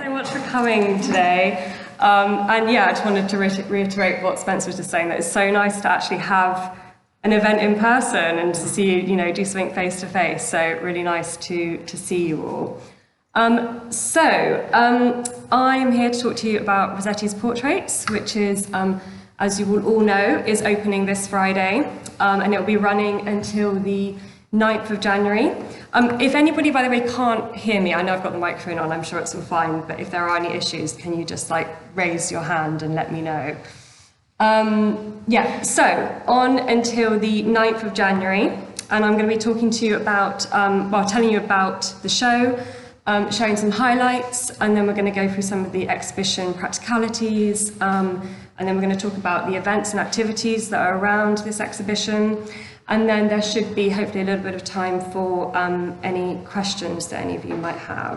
so much for coming today. And yeah, I just wanted to reiterate what Spencer was just saying, that it's so nice to actually have an event in person and to see you, do something face to face. So really nice to see you all. I'm here to talk to you about Rossetti's Portraits, which is, as you will all know, is opening this Friday, and it will be running until the 9th of January. If anybody, by the way, can't hear me, I know I've got the microphone on, I'm sure it's all fine, but if there are any issues, can you just raise your hand and let me know? So on until the 9th of January, and I'm going to be talking to you about, telling you about the show, sharing some highlights, and then we're going to go through some of the exhibition practicalities, and then we're going to talk about the events and activities that are around this exhibition, and then there should be hopefully a little bit of time for any questions that any of you might have.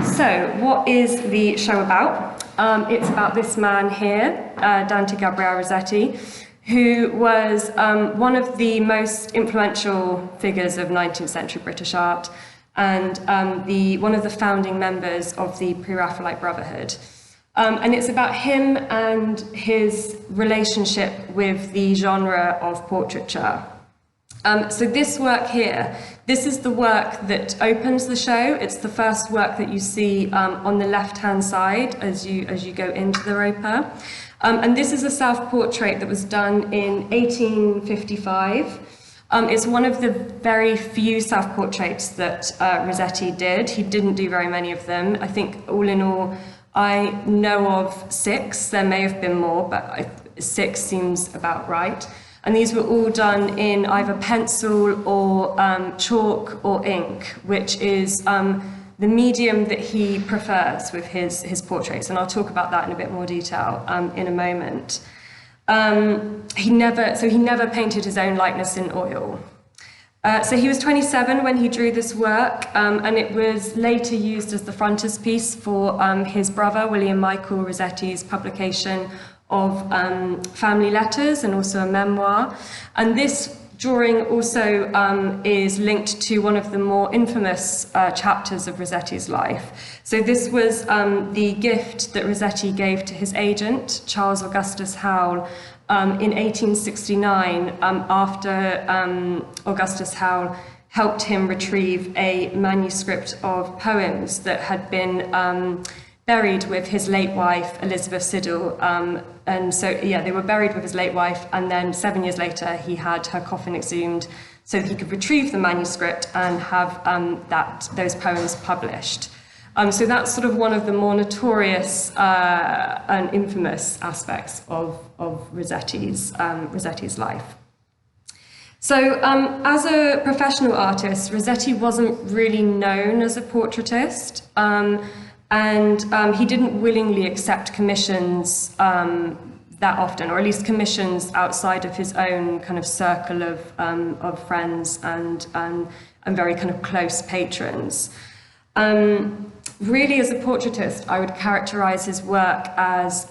So, what is the show about? It's about this man here, Dante Gabriel Rossetti, who was one of the most influential figures of 19th century British art, and one of the founding members of the Pre-Raphaelite Brotherhood. And it's about him and his relationship with the genre of portraiture. So this work here, this is the work that opens the show. It's the first work that you see on the left-hand side as you go into the Roper. And this is a self-portrait that was done in 1855. It's one of the very few self-portraits that Rossetti did. He didn't do very many of them. I think all in all, I know of 6. There may have been more, but 6 seems about right. And these were all done in either pencil or chalk or ink, which is the medium that he prefers with his portraits. And I'll talk about that in a bit more detail in a moment. He never painted his own likeness in oil. So he was 27 when he drew this work, and it was later used as the frontispiece for his brother, William Michael Rossetti's publication of family letters and also a memoir. And this drawing also is linked to one of the more infamous chapters of Rossetti's life. So this was the gift that Rossetti gave to his agent, Charles Augustus Howell, in 1869, after Augustus Howell helped him retrieve a manuscript of poems that had been buried with his late wife, Elizabeth Siddal. And so, they were buried with his late wife, and then 7 years later, he had her coffin exhumed so that he could retrieve the manuscript and have those poems published. So that's sort of one of the more notorious and infamous aspects of Rossetti's life. So as a professional artist, Rossetti wasn't really known as a portraitist, and he didn't willingly accept commissions that often, or at least commissions outside of his own kind of circle of friends and very kind of close patrons. Really, as a portraitist, I would characterize his work as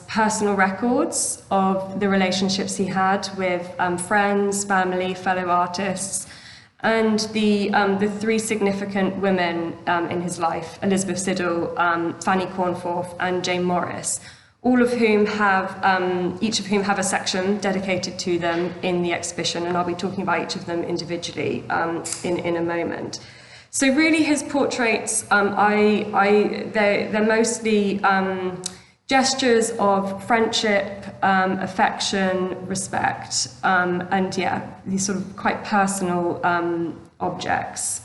personal records of the relationships he had with friends, family, fellow artists, and the 3 significant women in his life, Elizabeth Siddal, Fanny Cornforth, and Jane Morris, all of whom each of whom have a section dedicated to them in the exhibition, and I'll be talking about each of them individually in a moment. So really, his portraits, they're mostly gestures of friendship, affection, respect, and these sort of quite personal objects.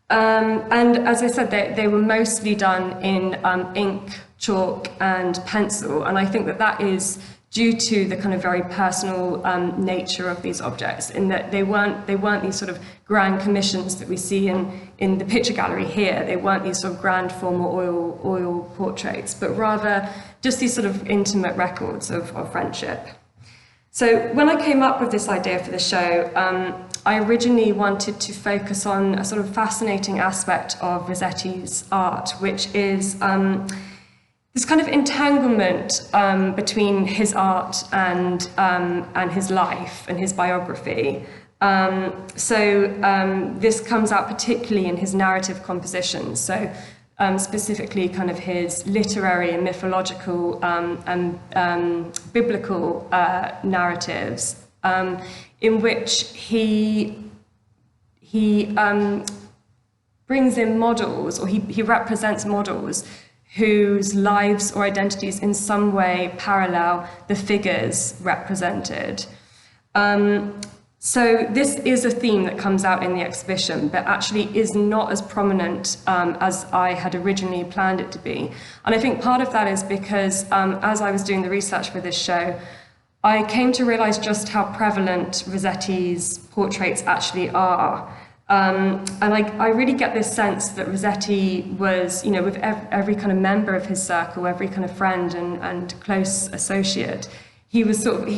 And as I said, they were mostly done in ink, chalk, and pencil, and I think that is due to the kind of very personal nature of these objects, in that they weren't these sort of grand commissions that we see in the picture gallery here. They weren't these sort of grand formal oil portraits, but rather just these sort of intimate records of friendship. So when I came up with this idea for the show, I originally wanted to focus on a sort of fascinating aspect of Rossetti's art, which is this kind of entanglement between his art and his life and his biography. This comes out particularly in his narrative compositions. So specifically kind of his literary and mythological and biblical narratives, in which he brings in models, or he represents models whose lives or identities in some way parallel the figures represented. So this is a theme that comes out in the exhibition, but actually is not as prominent as I had originally planned it to be. And I think part of that is because as I was doing the research for this show, I came to realize just how prevalent Rossetti's portraits actually are. And I really get this sense that Rossetti was, with every kind of member of his circle, every kind of friend and close associate, he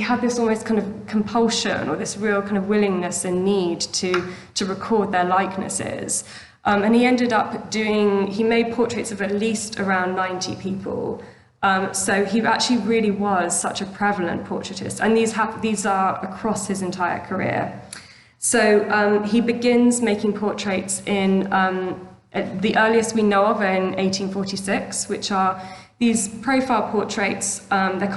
had this almost kind of compulsion, or this real kind of willingness and need to record their likenesses. And he ended up he made portraits of at least around 90 people. So he actually really was such a prevalent portraitist. And these are across his entire career. So he begins making portraits in, the earliest we know of are in 1846, which are these profile portraits. They're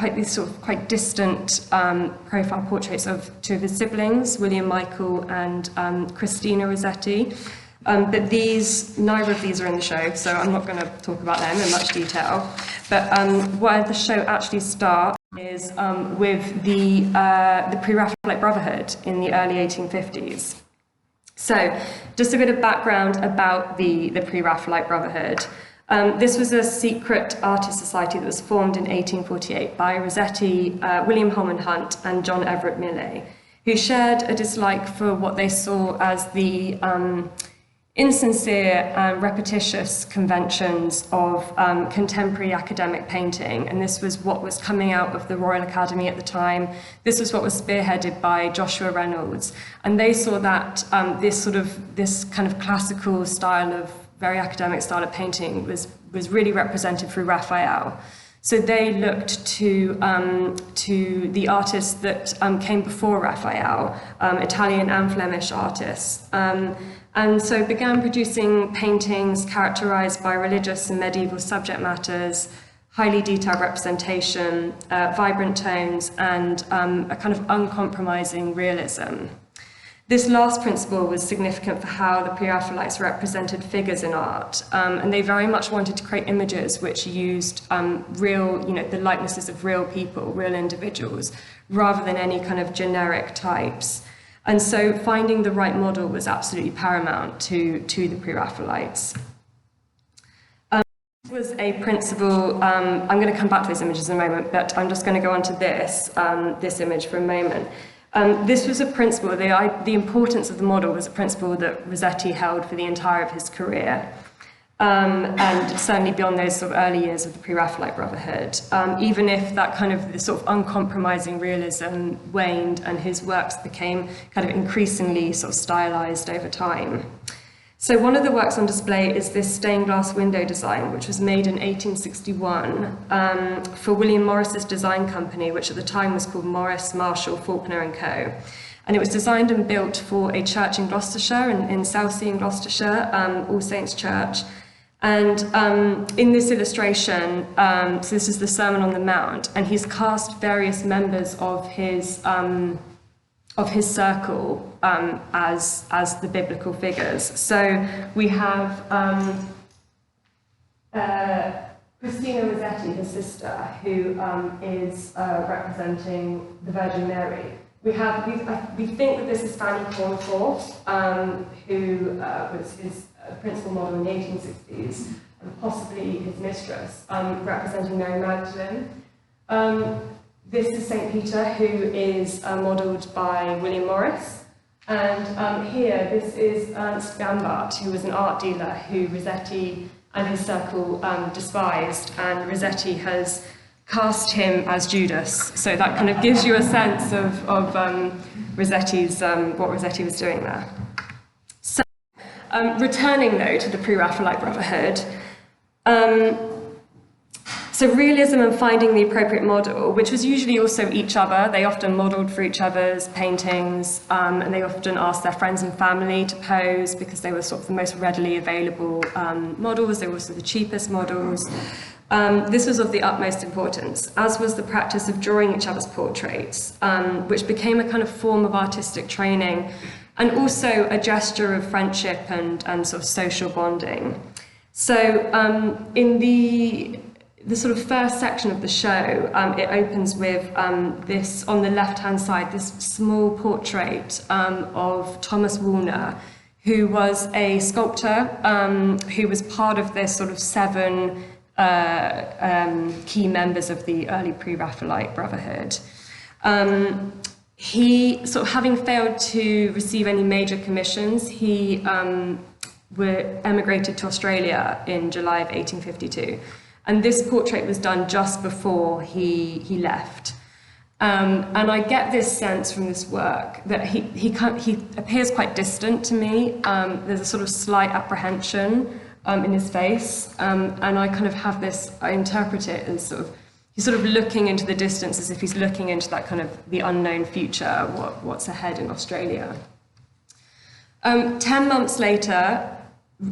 quite distant profile portraits of two of his siblings, William Michael and Christina Rossetti. But neither of these are in the show, so I'm not going to talk about them in much detail. But where the show actually starts is with the Pre-Raphaelite Brotherhood in the early 1850s. So, just a bit of background about the Pre-Raphaelite Brotherhood. This was a secret artist society that was formed in 1848 by Rossetti, William Holman Hunt, and John Everett Millais, who shared a dislike for what they saw as the insincere and repetitious conventions of contemporary academic painting. And this was what was coming out of the Royal Academy at the time. This was what was spearheaded by Joshua Reynolds. And they saw that this kind of classical style of very academic style of painting was really represented through Raphael. So they looked to the artists that came before Raphael, Italian and Flemish artists, and so began producing paintings characterized by religious and medieval subject matters, highly detailed representation, vibrant tones, and a kind of uncompromising realism. This last principle was significant for how the Pre-Raphaelites represented figures in art, and they very much wanted to create images which used the likenesses of real people, real individuals, rather than any kind of generic types. And so finding the right model was absolutely paramount to the Pre-Raphaelites. This was a principle, I'm going to come back to these images in a moment, but I'm just going to go on to this image for a moment. This was a principle, the importance of the model was a principle that Rossetti held for the entire of his career, and certainly beyond those sort of early years of the Pre-Raphaelite Brotherhood, even if that kind of the sort of uncompromising realism waned and his works became kind of increasingly sort of stylized over time. So one of the works on display is this stained glass window design, which was made in 1861 for William Morris's design company, which at the time was called Morris, Marshall, Faulkner & Co. And it was designed and built for a church in Gloucestershire, in Southsea in Gloucestershire, All Saints Church. And in this illustration, so this is the Sermon on the Mount, and he's cast various members of his circle as the biblical figures. So we have Christina Rossetti, his sister, who is representing the Virgin Mary. We think that this is Fanny Cornforth, who was his principal model in the 1860s, and possibly his mistress, representing Mary Magdalene. This is St. Peter, who is modelled by William Morris. And here, this is Ernst Gambart, who was an art dealer who Rossetti and his circle despised, and Rossetti has cast him as Judas. So that kind of gives you a sense of Rossetti's, what Rossetti was doing there. So, returning though to the Pre-Raphaelite Brotherhood, So realism and finding the appropriate model, which was usually also each other. They often modelled for each other's paintings, and they often asked their friends and family to pose because they were sort of the most readily available models. They were also the cheapest models. This was of the utmost importance, as was the practice of drawing each other's portraits, which became a kind of form of artistic training and also a gesture of friendship and sort of social bonding. So in the sort of first section of the show, it opens with this, on the left-hand side, this small portrait of Thomas Woolner, who was a sculptor who was part of this sort of 7 key members of the early pre-Raphaelite Brotherhood. He, sort of having failed to receive any major commissions, he emigrated to Australia in July of 1852. And this portrait was done just before he left. And I get this sense from this work that he appears quite distant to me. There's a sort of slight apprehension in his face. And I kind of have this, I interpret it as sort of, he's sort of looking into the distance as if he's looking into that kind of the unknown future, what's ahead in Australia. 10 months later,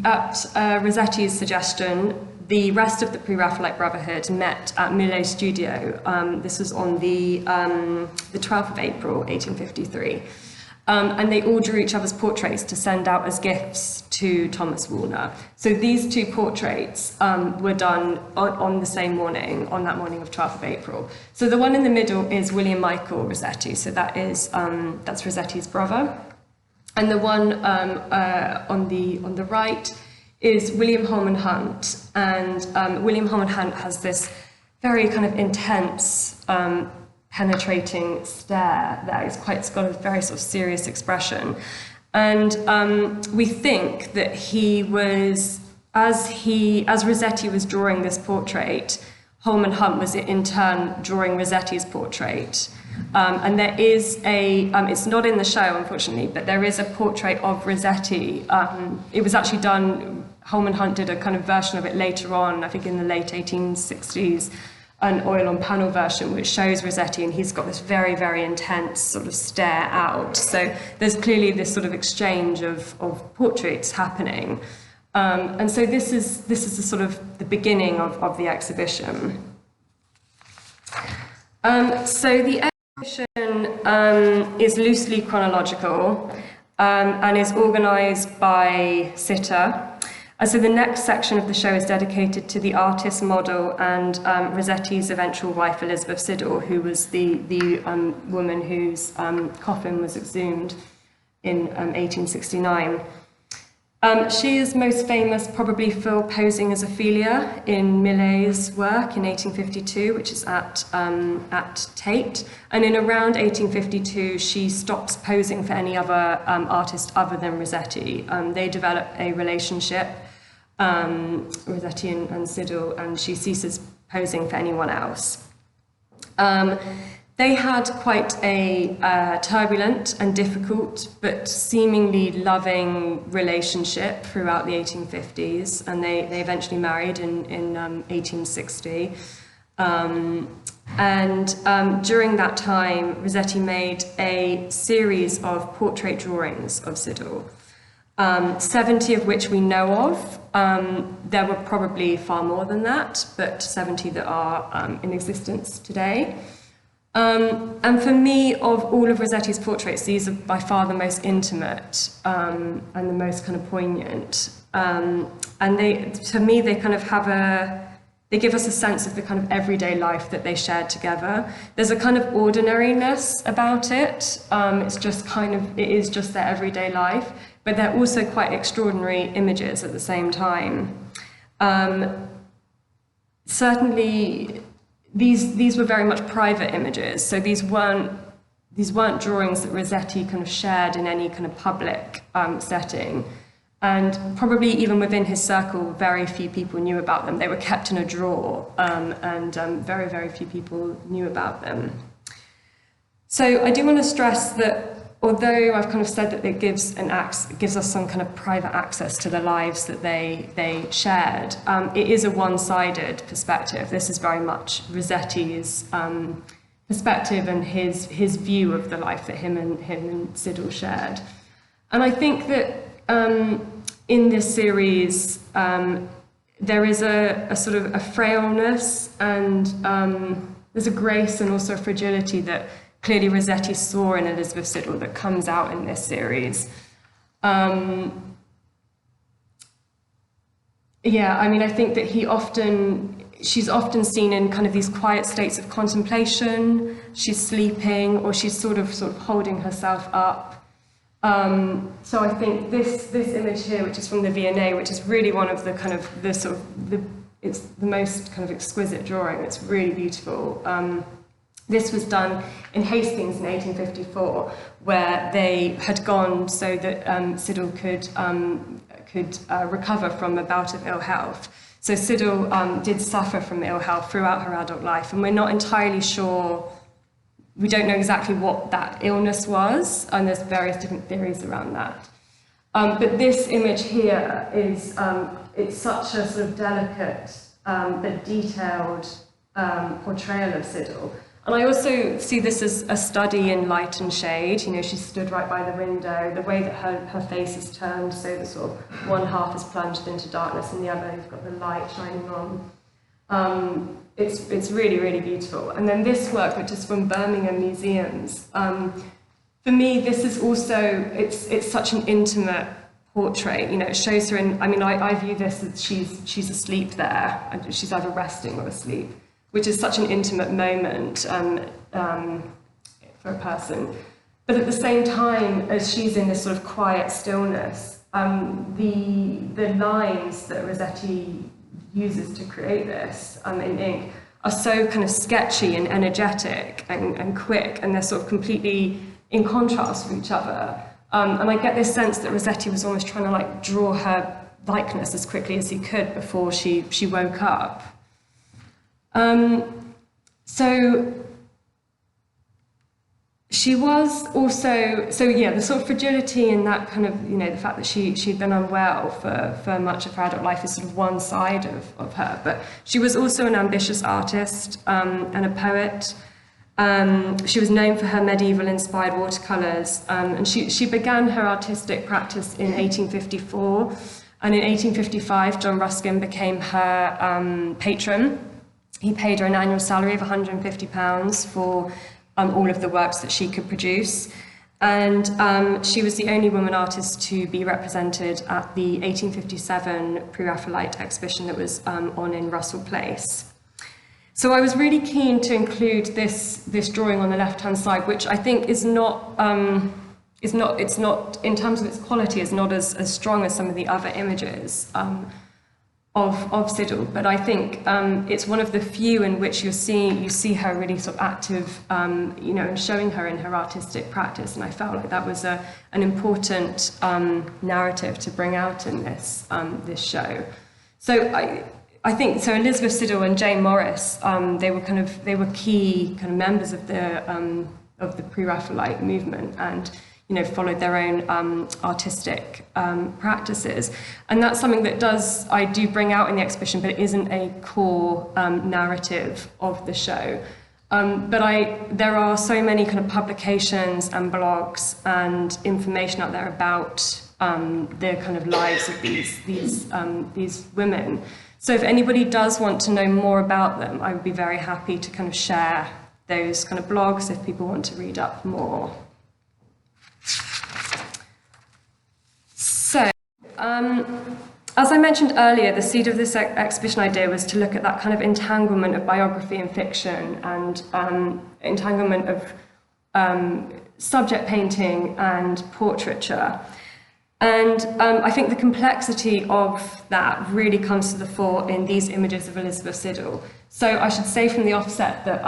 at Rossetti's suggestion, the rest of the Pre-Raphaelite Brotherhood met at Millet's studio. This was on the 12th of April, 1853. And they all drew each other's portraits to send out as gifts to Thomas Woolner. So these 2 portraits were done on the same morning, on that morning of 12th of April. So the one in the middle is William Michael Rossetti. So that's Rossetti's brother. And the one on the right is William Holman Hunt. And William Holman Hunt has this very kind of intense, penetrating stare that is it's got a very sort of serious expression. And we think that he was, as Rossetti was drawing this portrait, Holman Hunt was in turn drawing Rossetti's portrait. And there is it's not in the show, unfortunately, but there is a portrait of Rossetti. It was actually done, Holman Hunt did a kind of version of it later on, I think in the late 1860s, an oil on panel version, which shows Rossetti, and he's got this very, very intense sort of stare out. So there's clearly this sort of exchange of portraits happening. And so this is the sort of the beginning of the exhibition. So the exhibition is loosely chronological and is organised by sitter. So the next section of the show is dedicated to the artist, model, and Rossetti's eventual wife, Elizabeth Siddal, who was the woman whose coffin was exhumed in 1869. She is most famous probably for posing as Ophelia in Millet's work in 1852, which is at Tate. And in around 1852, she stops posing for any other artist other than Rossetti. They develop a relationship, Rossetti and Siddal, and she ceases posing for anyone else. They had quite a turbulent and difficult but seemingly loving relationship throughout the 1850s, and they eventually married in 1860. During that time, Rossetti made a series of portrait drawings of Siddal, 70 of which we know of. There were probably far more than that, but 70 that are in existence today. And for me, of all of Rossetti's portraits, these are by far the most intimate and the most kind of poignant. And to me, they kind of they give us a sense of the kind of everyday life that they shared together. There's a kind of ordinariness about it. It is just their everyday life, but they're also quite extraordinary images at the same time. Certainly, these were very much private images, so these weren't drawings that Rossetti kind of shared in any kind of public setting, and probably even within his circle, very few people knew about them. They were kept in a drawer, and very, very few people knew about them. So I do want to stress that although I've kind of said that it gives us some kind of private access to the lives that they shared, it is a one-sided perspective. This is very much Rossetti's perspective and his view of the life that him and Siddle shared. And I think that in this series, there is a sort of a frailness and there's a grace and also a fragility that clearly Rossetti saw in Elizabeth Siddal that comes out in this series. Yeah, I mean, I think that she's often seen in kind of these quiet states of contemplation. She's sleeping, or she's sort of holding herself up. So I think this image here, which is from the V&A, which is really one of the kind of it's the most kind of exquisite drawing. It's really beautiful. This was done in Hastings in 1854, where they had gone so that Siddal could recover from a bout of ill health. So Siddal did suffer from ill health throughout her adult life, and we're not entirely sure. We don't know exactly what that illness was, and there's various different theories around that. But this image here is, it's such a sort of delicate but detailed portrayal of Siddal. And I also see this as a study in light and shade. You know, she stood right by the window, the way that her face is turned, so that sort of one half is plunged into darkness and the other you've got the light shining on. It's really, really beautiful. And then this work, which is from Birmingham Museums, for me, this is also, it's such an intimate portrait. You know, it shows her in, I mean, I view this as she's asleep there, and she's either resting or asleep, which is such an intimate moment for a person. But at the same time, as she's in this sort of quiet stillness, the lines that Rossetti uses to create this in ink are so kind of sketchy and energetic and quick, and they're sort of completely in contrast with each other. And I get this sense that Rossetti was almost trying to like draw her likeness as quickly as he could before she woke up. So she was also, so yeah, the sort of fragility and that kind of, you know, the fact that she'd been unwell for much of her adult life is sort of one side of her, but she was also an ambitious artist and a poet. She was known for her medieval-inspired watercolours, and she began her artistic practice in 1854, and in 1855 John Ruskin became her patron. He paid her an annual salary of £150 for all of the works that she could produce. And she was the only woman artist to be represented at the 1857 Pre-Raphaelite exhibition that was on in Russell Place. So I was really keen to include this drawing on the left-hand side, which I think it's not, in terms of its quality, is not as strong as some of the other images of Siddal, but I think it's one of the few in which you see her really sort of active, you know, and showing her in her artistic practice, and I felt like that was an important narrative to bring out in this show. So I think so. Elizabeth Siddal and Jane Morris, they were key kind of members of the Pre-Raphaelite movement, and you know, followed their own artistic practices. And that's something that I do bring out in the exhibition, but it isn't a core narrative of the show. But there are so many kind of publications and blogs and information out there about the kind of lives of these women. So if anybody does want to know more about them, I would be very happy to kind of share those kind of blogs if people want to read up more. So, as I mentioned earlier, the seed of this exhibition idea was to look at that kind of entanglement of biography and fiction, and entanglement of subject painting and portraiture. And I think the complexity of that really comes to the fore in these images of Elizabeth Siddal. So I should say from the offset that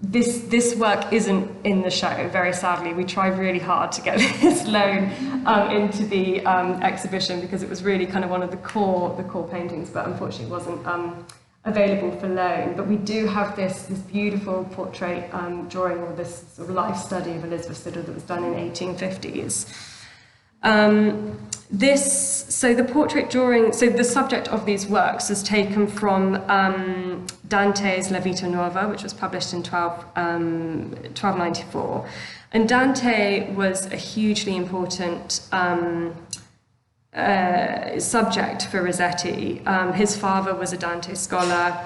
this work isn't in the show, very sadly. We tried really hard to get this loan into the exhibition because it was really kind of one of the core paintings, but unfortunately it wasn't available for loan, but we do have this beautiful portrait drawing, or this sort of life study of Elizabeth Siddal that was done in 1850s. So the portrait drawing, so the subject of these works is taken from Dante's La Vita Nuova, which was published in 1294. And Dante was a hugely important subject for Rossetti. His father was a Dante scholar,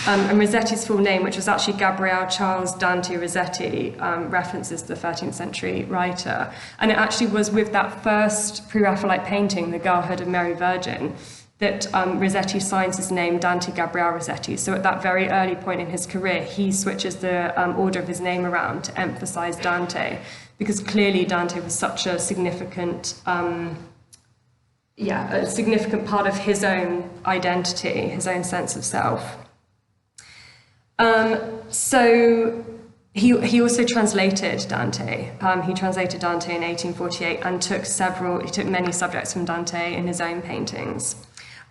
and Rossetti's full name, which was actually Gabriel Charles Dante Rossetti, references the 13th century writer. And it actually was with that first pre-Raphaelite painting, The Girlhood of Mary Virgin, that Rossetti signs his name Dante Gabriel Rossetti. So at that very early point in his career, he switches the order of his name around to emphasize Dante, because clearly Dante was such a significant a significant part of his own identity, his own sense of self. So he also translated Dante. He translated Dante in 1848 and took many subjects from Dante in his own paintings.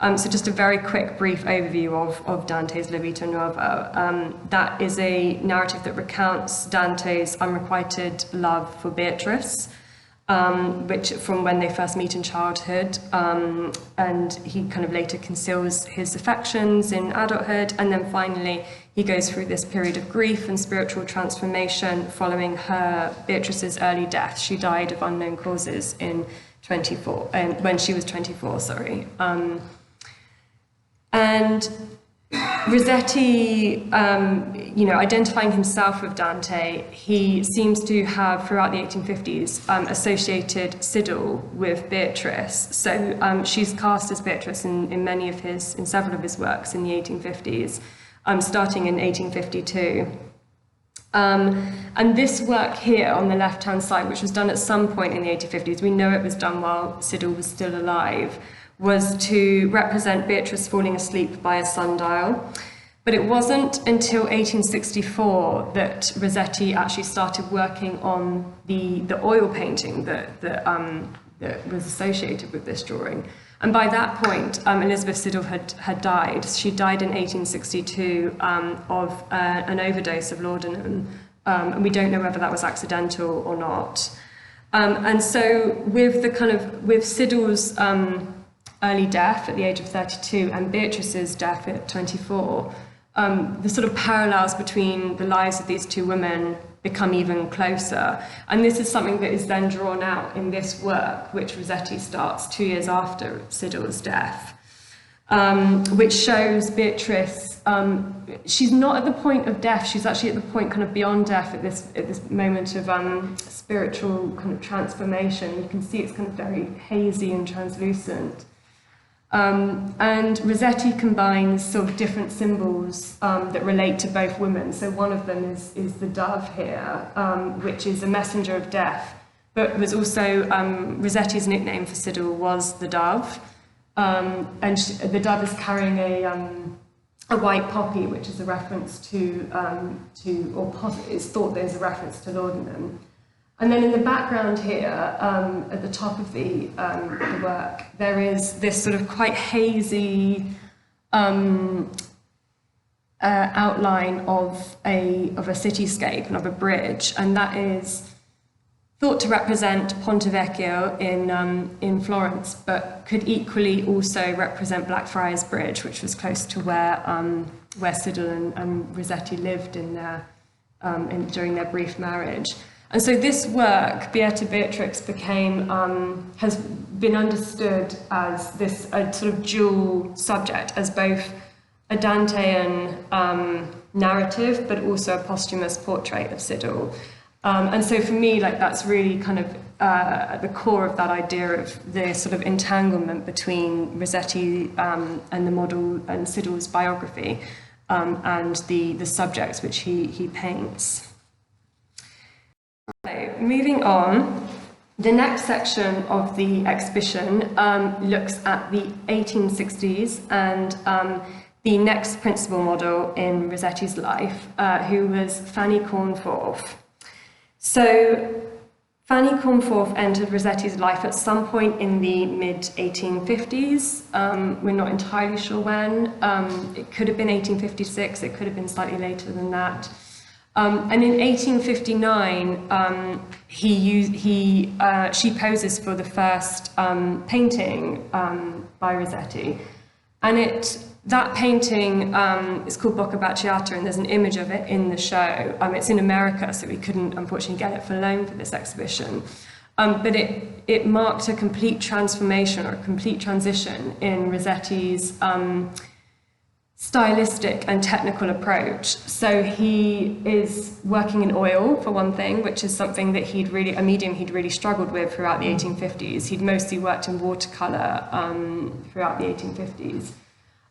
So just a very quick, brief overview of Dante's La Vita Nuova. That is a narrative that recounts Dante's unrequited love for Beatrice, which from when they first meet in childhood, and he kind of later conceals his affections in adulthood, and then finally he goes through this period of grief and spiritual transformation following Beatrice's early death. She died of unknown causes in when she was 24, sorry. And Rossetti, identifying himself with Dante, he seems to have, throughout the 1850s, associated Siddal with Beatrice. So she's cast as Beatrice in several of his works in the 1850s, starting in 1852. And this work here on the left-hand side, which was done at some point in the 1850s, we know it was done while Siddal was still alive, was to represent Beatrice falling asleep by a sundial. But it wasn't until 1864 that Rossetti actually started working on the oil painting that was associated with this drawing. And by that point, Elizabeth Siddal had died. She died in 1862 of an overdose of laudanum, and we don't know whether that was accidental or not. And so with Siddal's early death at the age of 32 and Beatrice's death at 24, the sort of parallels between the lives of these two women become even closer. And this is something that is then drawn out in this work, which Rossetti starts 2 years after Siddal's death, which shows Beatrice, she's not at the point of death, she's actually at the point kind of beyond death at this moment of spiritual kind of transformation. You can see it's kind of very hazy and translucent. And Rossetti combines sort of different symbols that relate to both women. So one of them is the dove here, which is a messenger of death, but was also Rossetti's nickname for Siddal was the dove. And the dove is carrying a white poppy, which is a reference it's thought there's a reference to laudanum. And then in the background here, at the top of the work, there is this sort of quite hazy outline of a cityscape and of a bridge, and that is thought to represent Ponte Vecchio in Florence, but could equally also represent Blackfriars Bridge, which was close to where Siddal and Rossetti lived during their brief marriage. And so this work, Beata Beatrix, has been understood as this sort of dual subject, as both a Dantean narrative, but also a posthumous portrait of Siddal. And so for me, that's really kind of at the core of that idea of the sort of entanglement between Rossetti and the model and Siddal's biography and the subjects which he paints. So, moving on, the next section of the exhibition looks at the 1860s and the next principal model in Rossetti's life, who was Fanny Cornforth. So Fanny Cornforth entered Rossetti's life at some point in the mid-1850s. We're not entirely sure when. It could have been 1856, it could have been slightly later than that. And in 1859, she poses for the first painting by Rossetti. And that painting is called Bocca Baciata, and there's an image of it in the show. It's in America, so we couldn't, unfortunately, get it for loan for this exhibition. But it marked a complete transformation, or a complete transition in Rossetti's stylistic and technical approach. So he is working in oil, for one thing, which is something that a medium he'd really struggled with throughout the 1850s. He'd mostly worked in watercolor throughout the 1850s.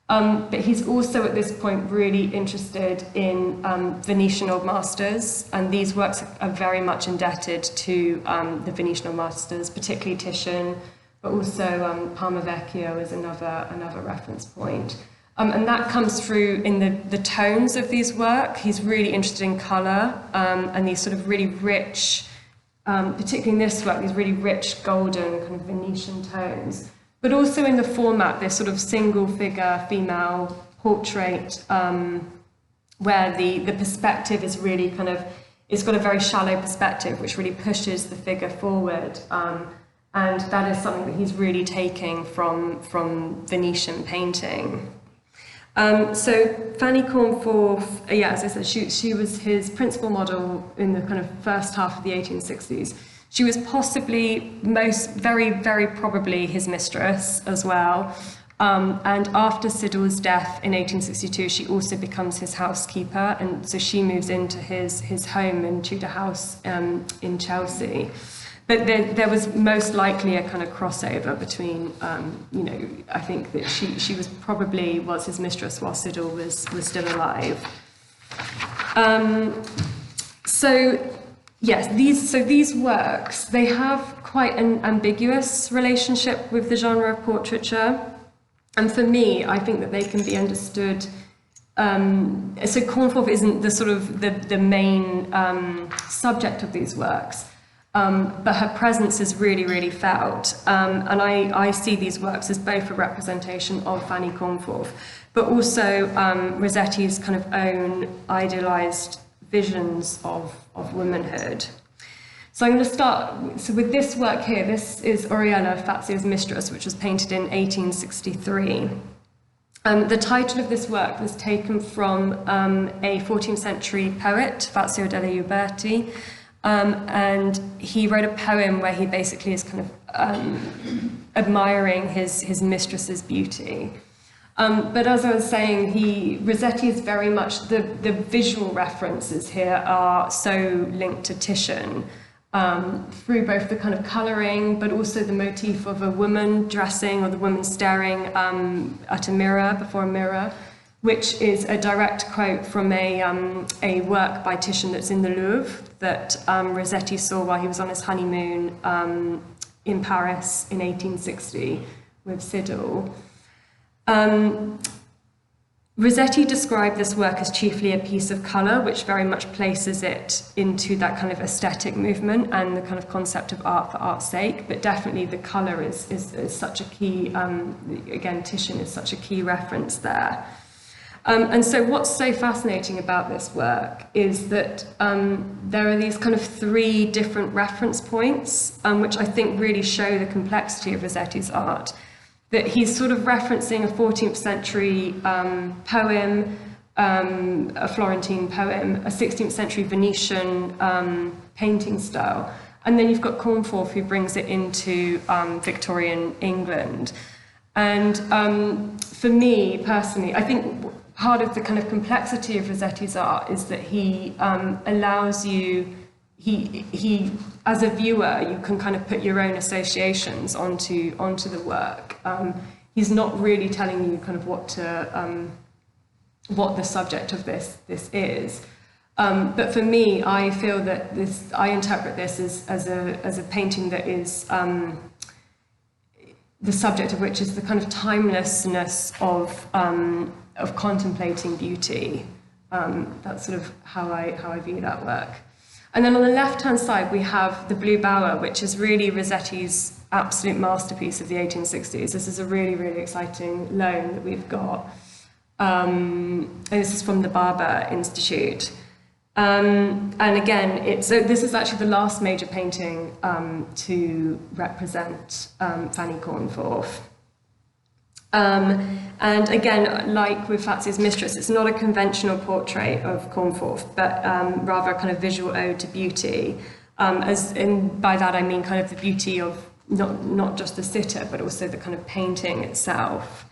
But he's also at this point really interested in Venetian old masters, and these works are very much indebted to the Venetian old masters, particularly Titian, but also Parma Vecchio is another reference point. And that comes through in the tones of these work. He's really interested in colour and these sort of really rich, particularly in this work, these really rich golden kind of Venetian tones. But also in the format, this sort of single figure female portrait where the perspective is really kind of, it's got a very shallow perspective which really pushes the figure forward. And that is something that he's really taking from Venetian painting. So Fanny Cornforth, as I said, she was his principal model in the kind of first half of the 1860s. She was possibly very, very probably his mistress as well. And after Siddle's death in 1862, she also becomes his housekeeper. And so she moves into his home in Tudor House in Chelsea. But there was most likely a kind of crossover between, I think that she was his mistress while Siddle was still alive. These works, they have quite an ambiguous relationship with the genre of portraiture. And for me, I think that they can be understood. So Cornforth isn't the sort of the main subject of these works. But her presence is really, really felt. And I see these works as both a representation of Fanny Cornforth, but also Rossetti's kind of own idealized visions of womanhood. So I'm going to start with this work here. This is Oriella, Fazio's Mistress, which was painted in 1863. The title of this work was taken from a 14th century poet, Fazio della Uberti. And he wrote a poem where he basically is kind of admiring his mistress's beauty. But as I was saying, Rossetti is very much, the visual references here are so linked to Titian through both the kind of colouring, but also the motif of a woman dressing or the woman staring at a mirror, before a mirror, which is a direct quote from a work by Titian that's in the Louvre that Rossetti saw while he was on his honeymoon in Paris in 1860 with Siddle. Rossetti described this work as chiefly a piece of colour, which very much places it into that kind of aesthetic movement and the kind of concept of art for art's sake, but definitely the colour is such a key, again, Titian is such a key reference there. And so what's so fascinating about this work is that there are these kind of three different reference points, which I think really show the complexity of Rossetti's art. That he's sort of referencing a 14th century poem, a Florentine poem, a 16th century Venetian painting style, and then you've got Cornforth who brings it into Victorian England. And for me personally, I think part of the kind of complexity of Rossetti's art is that he allows you, he as a viewer, you can kind of put your own associations onto the work. He's not really telling you kind of what the subject of this is. But for me, I feel that I interpret this as a painting that is the subject of which is the kind of timelessness of contemplating beauty. That's sort of how I view that work. And then on the left-hand side, we have the Blue Bower, which is really Rossetti's absolute masterpiece of the 1860s. This is a really, really exciting loan that we've got. And this is from the Barber Institute. And again, so this is actually the last major painting to represent Fanny Cornforth. And again, like with Fatsio's Mistress, it's not a conventional portrait of Cornforth, but rather a kind of visual ode to beauty. By that I mean kind of the beauty of not just the sitter, but also the kind of painting itself.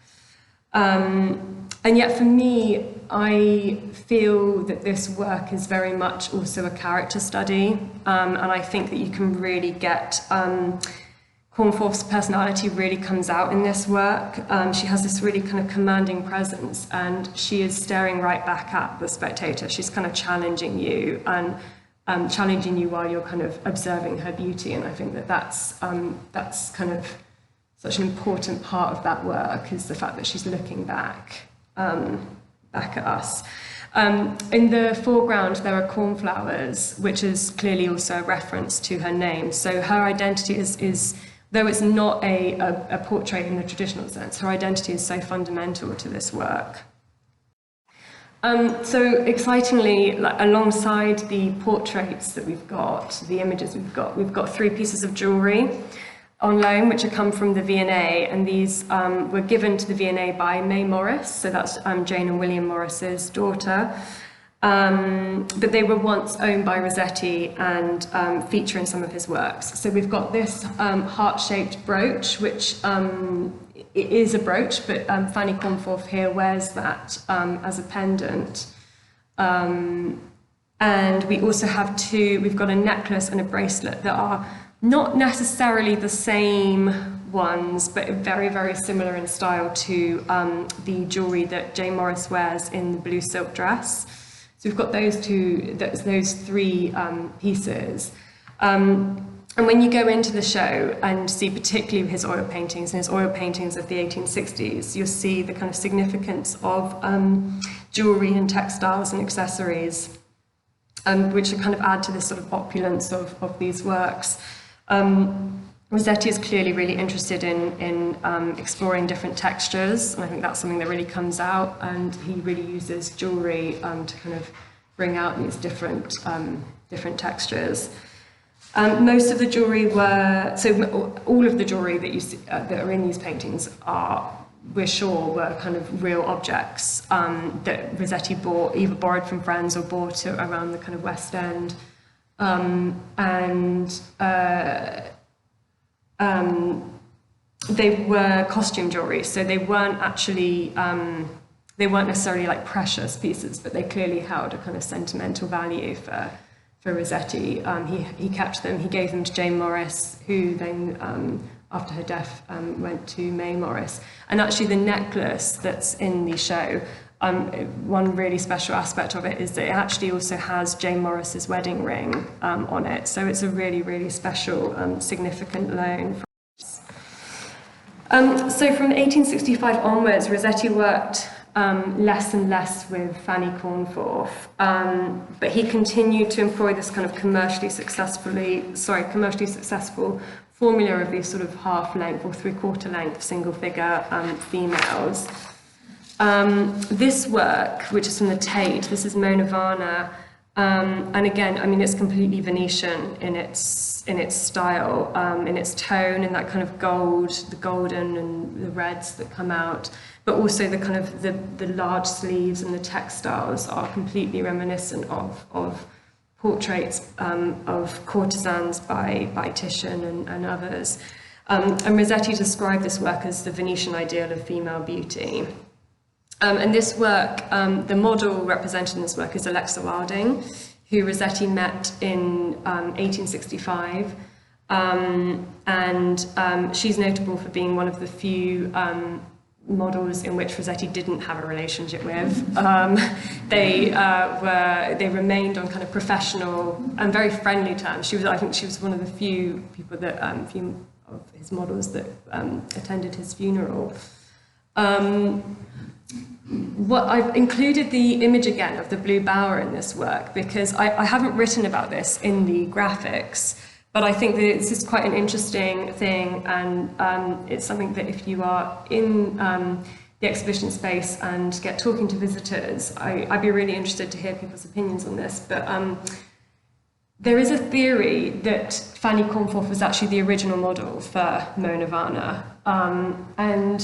And yet for me, I feel that this work is very much also a character study, and I think that you can really get Cornforth's personality really comes out in this work. She has this really kind of commanding presence, and she is staring right back at the spectator. She's kind of challenging you, and challenging you while you're kind of observing her beauty. And I think that that's kind of such an important part of that work, is the fact that she's looking back at us. In the foreground, there are cornflowers, which is clearly also a reference to her name. So her identity is though it's not a portrait in the traditional sense, her identity is so fundamental to this work. So excitingly, alongside the portraits that we've got, the images we've got 3 pieces of jewellery on loan, which have come from the V&A, and these were given to the V&A by May Morris, so that's Jane and William Morris's daughter. But they were once owned by Rossetti and feature in some of his works. So we've got this heart-shaped brooch, which it is a brooch, but Fanny Cornforth here wears that as a pendant. And we also have we've got a necklace and a bracelet that are not necessarily the same ones, but very, very similar in style to the jewellery that Jane Morris wears in the blue silk dress. So we've got those 3 pieces. And when you go into the show and see particularly his oil paintings of the 1860s, you'll see the kind of significance of jewellery and textiles and accessories, which kind of add to this sort of opulence of these works. Rossetti is clearly really interested in exploring different textures, and I think that's something that really comes out, and he really uses jewellery to kind of bring out these different textures. Most of the jewellery all of the jewellery that you see, that are in these paintings we're sure were kind of real objects that Rossetti either borrowed from friends or bought around the kind of West End. They were costume jewellery, so they weren't necessarily like precious pieces, but they clearly held a kind of sentimental value for Rossetti. He kept them, he gave them to Jane Morris, who then, after her death, went to May Morris. And actually the necklace that's in the show, one really special aspect of it is that it actually also has Jane Morris's wedding ring on it. So it's a really, really special, significant loan. So from 1865 onwards, Rossetti worked less and less with Fanny Cornforth, but he continued to employ this kind of commercially successful formula of these sort of half-length or three-quarter-length single-figure females. This work, which is from the Tate, this is Mona Varna, and again, I mean, it's completely Venetian in its style, in its tone, in that kind of gold, the golden and the reds that come out, but also the kind of the large sleeves and the textiles are completely reminiscent of portraits of courtesans by Titian and others. And Rossetti described this work as the Venetian ideal of female beauty. And this work, the model represented in this work is Alexa Wilding, who Rossetti met in 1865. And she's notable for being one of the few models in which Rossetti didn't have a relationship with. They remained on kind of professional and very friendly terms. I think she was one of the few people that, few of his models that attended his funeral. what I've included the image again of the blue bower in this work because I haven't written about this in the graphics, but I think that this is quite an interesting thing, and it's something that if you are in the exhibition space and get talking to visitors, I'd be really interested to hear people's opinions on this. But there is a theory that Fanny Cornforth was actually the original model for Mona Varna, and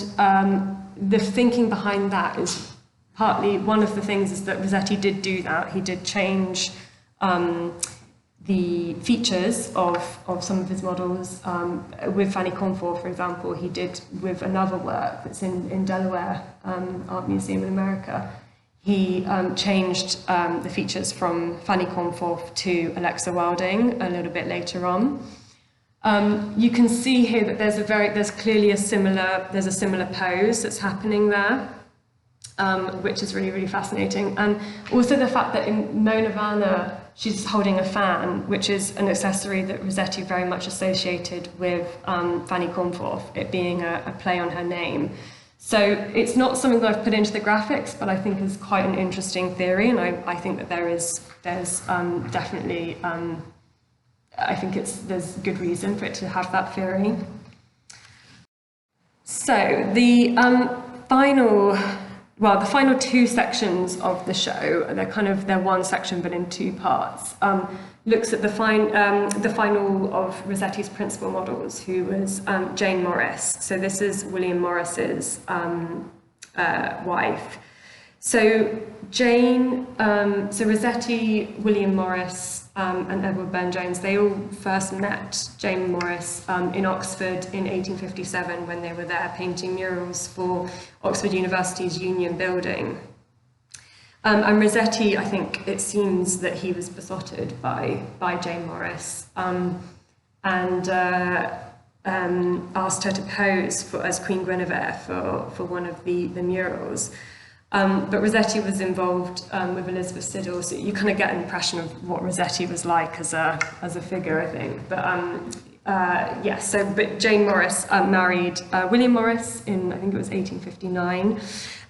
the thinking behind that is partly, one of the things is that Rossetti did do that. He did change the features of some of his models. With Fanny Cornforth, for example, he did with another work that's in Delaware Art Museum in America. He changed the features from Fanny Cornforth to Alexa Wilding a little bit later on. You can see here that there's clearly a similar pose that's happening there, which is really, really fascinating. And also the fact that in Mona Varna, she's holding a fan, which is an accessory that Rossetti very much associated with Fanny Cornforth, it being a play on her name. So it's not something that I've put into the graphics, but I think is quite an interesting theory, and I think that there's definitely, I think there's good reason for it to have that theory. So the final two sections of the show, they're one section but in two parts, looks at the final of Rossetti's principal models, who was Jane Morris. So this is William Morris's wife. So Jane, Rossetti, William Morris, and Edward Burne-Jones, they all first met Jane Morris in Oxford in 1857 when they were there painting murals for Oxford University's Union Building. And Rossetti, I think it seems that he was besotted by Jane Morris and asked her to pose as Queen Guinevere for one of the murals. But Rossetti was involved with Elizabeth Siddal, so you kind of get an impression of what Rossetti was like as a figure, I think. But yes, but Jane Morris married William Morris in, I think it was 1859.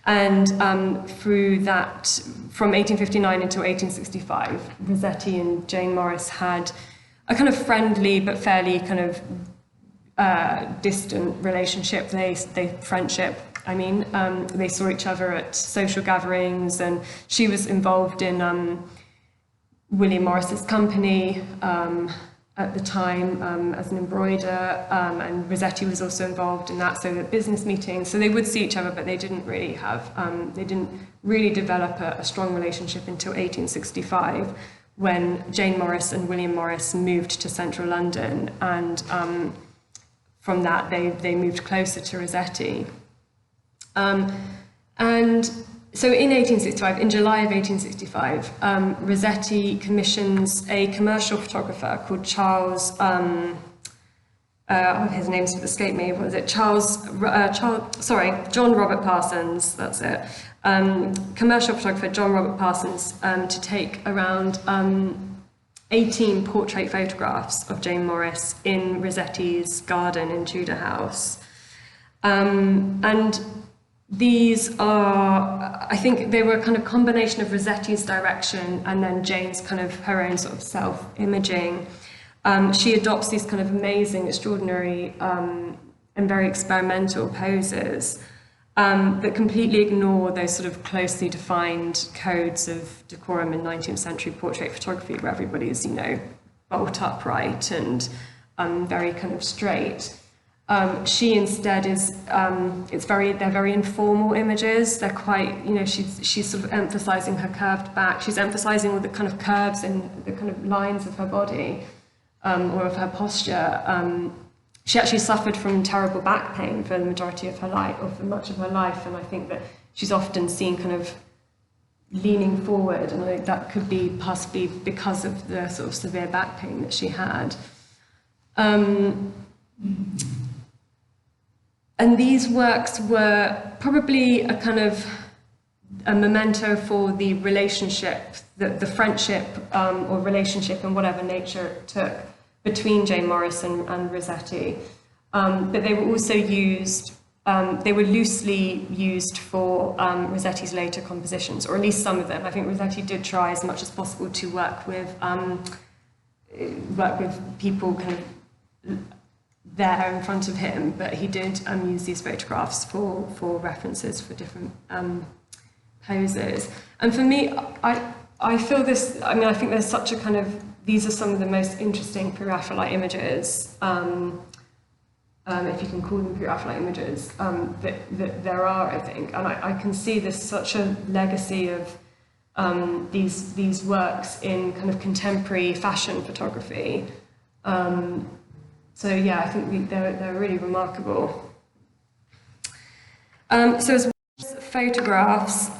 And through that, from 1859 until 1865, Rossetti and Jane Morris had a kind of friendly but fairly kind of distant relationship. They saw each other at social gatherings, and she was involved in William Morris's company at the time as an embroider, and Rossetti was also involved in that, so at business meetings. So they would see each other, but they didn't really develop a strong relationship until 1865, when Jane Morris and William Morris moved to central London, and from that they moved closer to Rossetti. And so in 1865, in July of 1865, Rossetti commissions a commercial photographer called Charles, his name's escaped me, what was it? John Robert Parsons, that's it. Commercial photographer John Robert Parsons to take around 18 portrait photographs of Jane Morris in Rossetti's garden in Tudor House. And these are, I think they were a kind of combination of Rossetti's direction and then Jane's kind of her own sort of self-imaging. She adopts these kind of amazing, extraordinary and very experimental poses that completely ignore those sort of closely defined codes of decorum in 19th century portrait photography, where everybody is, bolt upright and very kind of straight. She instead is, they're very informal images. They're quite, she's sort of emphasizing her curved back. She's emphasizing all the kind of curves and the kind of lines of her body or of her posture. She actually suffered from terrible back pain for the majority of her life, or for much of her life, and I think that she's often seen kind of leaning forward, and I think that could be possibly because of the sort of severe back pain that she had. And these works were probably a kind of a memento for the relationship, the friendship or relationship in whatever nature it took between Jane Morris and Rossetti. But they were also used they were loosely used for Rossetti's later compositions, or at least some of them. I think Rossetti did try as much as possible to work with people kind of there in front of him, but he did use these photographs for references for different poses. And for me, I feel this, I mean, I think there's such a kind of, these are some of the most interesting Pre-Raphaelite images, if you can call them Pre-Raphaelite images, that there are, I think. And I can see this such a legacy of these works in kind of contemporary fashion photography. So yeah, I think they're really remarkable. So as well as photographs,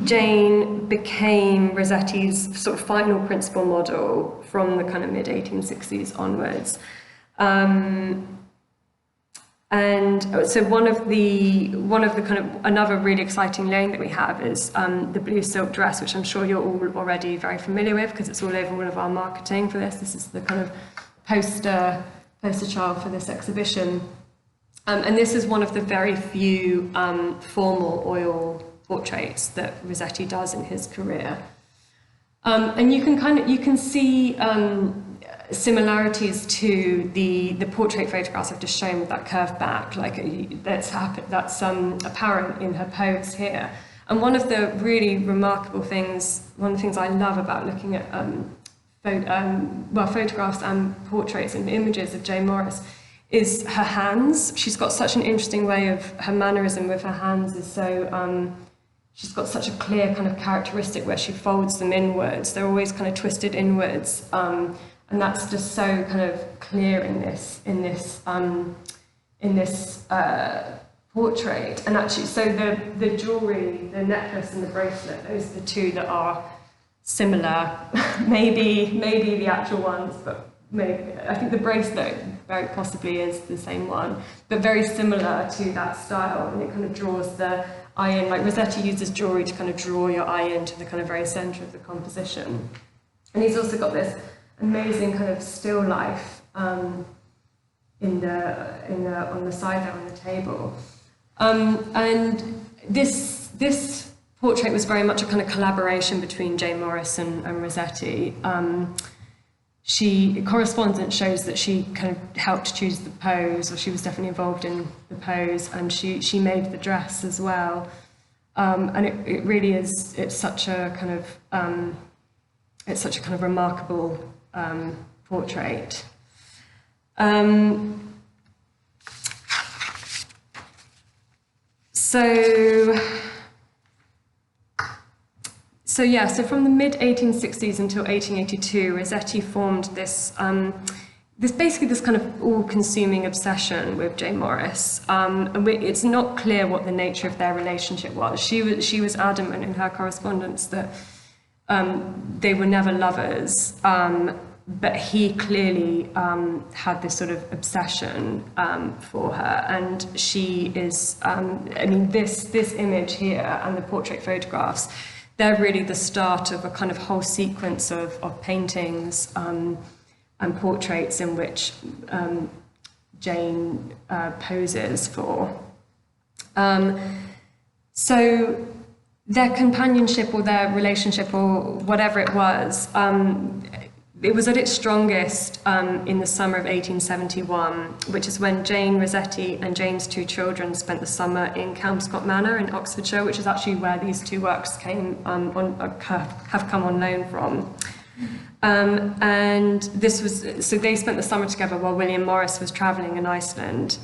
Jane became Rossetti's sort of final principal model from the kind of mid-1860s onwards. And so one of the kind of another really exciting loan that we have is the blue silk dress, which I'm sure you're all already very familiar with because it's all over all of our marketing for this. This is the kind of poster child for this exhibition. And this is one of the very few formal oil portraits that Rossetti does in his career. And you can see similarities to the portrait photographs I've just shown with that curved back, like that's apparent in her pose here. And one of the really remarkable things, one of the things I love about looking at photographs and portraits and images of Jane Morris is her hands. She's got such an interesting way of, her mannerism with her hands is so, she's got such a clear kind of characteristic where she folds them inwards. They're always kind of twisted inwards. And that's just so kind of clear in this portrait. And actually, so the jewelry, the necklace and the bracelet, those are the two that are similar. maybe the actual ones, but maybe, I think the bracelet very possibly is the same one, but very similar to that style. And it kind of draws the eye in, like Rossetti uses jewelry to kind of draw your eye into the kind of very center of the composition. And he's also got this amazing kind of still life on the side there on the table, and this portrait was very much a kind of collaboration between Jane Morris and Rossetti. Correspondence shows that she kind of helped choose the pose, or she was definitely involved in the pose, and she made the dress as well. And it really is. It's such a kind of remarkable portrait. So from the mid-1860s until 1882, Rossetti formed this basically this kind of all-consuming obsession with Jane Morris. And it's not clear what the nature of their relationship was. She was adamant in her correspondence that they were never lovers, but he clearly had this sort of obsession for her, and she is, I mean, this image here and the portrait photographs, they're really the start of a kind of whole sequence of paintings and portraits in which Jane poses for. So their companionship or their relationship or whatever it was at its strongest in the summer of 1871, which is when Jane Rossetti and Jane's two children spent the summer in Kelmscott Manor in Oxfordshire, which is actually where these two works have come on loan from. And this was, so they spent the summer together while William Morris was travelling in Iceland.